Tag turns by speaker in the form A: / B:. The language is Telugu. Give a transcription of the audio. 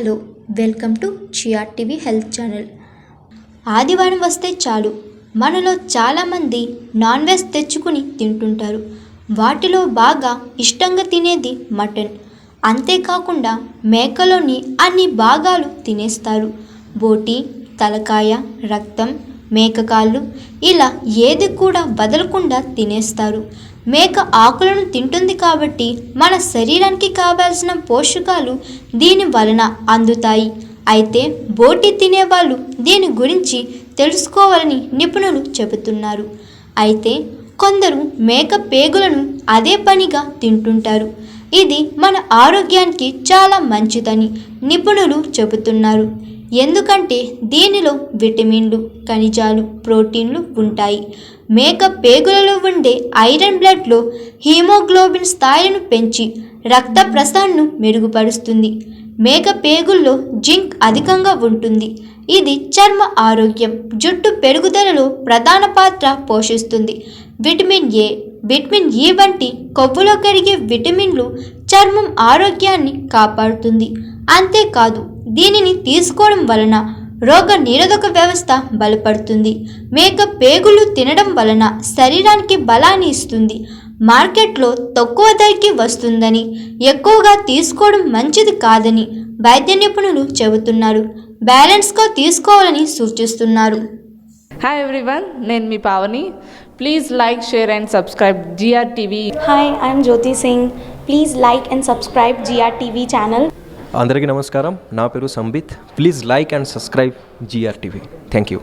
A: హలో వెల్కమ్ టు చియార్ టీవీ హెల్త్ ఛానల్. ఆదివారం వస్తే చాలు మనలో చాలామంది నాన్ వెజ్ తెచ్చుకుని తింటుంటారు. వాటిలో బాగా ఇష్టంగా తినేది మటన్. అంతేకాకుండా మేకలోని అన్ని భాగాలు తినేస్తారు. బోటి, తలకాయ, రక్తం, మేకకాళ్ళు ఇలా ఏది కూడా వదలకుండా తినేస్తారు. మేక ఆకులను తింటుంది కాబట్టి మన శరీరానికి కావాల్సిన పోషకాలు దీని వలన అందుతాయి. అయితే బోటి తినేవాళ్ళు దీని గురించి తెలుసుకోవాలని నిపుణులు చెబుతున్నారు. అయితే కొందరు మేక పేగులను అదే పనిగా తింటుంటారు. ఇది మన ఆరోగ్యానికి చాలా మంచిదని నిపుణులు చెబుతున్నారు. ఎందుకంటే దీనిలో విటమిన్లు, ఖనిజాలు, ప్రోటీన్లు ఉంటాయి. మేక పేగులలో ఉండే ఐరన్ బ్లడ్లో హీమోగ్లోబిన్ స్థాయిలను పెంచి రక్త ప్రసరణను మెరుగుపరుస్తుంది. మేక పేగుల్లో జింక్ అధికంగా ఉంటుంది. ఇది చర్మ ఆరోగ్యం, జుట్టు పెరుగుదలలో ప్రధాన పాత్ర పోషిస్తుంది. విటమిన్ ఏ, విటమిన్ ఇ వంటి కొవ్వులో కరిగే విటమిన్లు చర్మం ఆరోగ్యాన్ని కాపాడుతుంది. అంతేకాదు దీనిని తీసుకోవడం వలన రోగ నిరోధక వ్యవస్థ బలపడుతుంది. మేక పేగులు తినడం వలన శరీరానికి బలాన్ని ఇస్తుంది. మార్కెట్లో తక్కువ ధరకి వస్తుందని ఎక్కువగా తీసుకోవడం మంచిది కాదని వైద్య నిపుణులు చెబుతున్నారు. బ్యాలెన్స్గా తీసుకోవాలని సూచిస్తున్నారు.
B: హాయ్ ఎవ్రీవన్, నేను మీ Pavani. Please like, share and subscribe GR TV.
C: Hi, I'm Jyoti Singh. Please like and subscribe GRTV channel.
D: అందరికీ నమస్కారం. నా పేరు Sambit. Please like and subscribe GR TV. Thank you.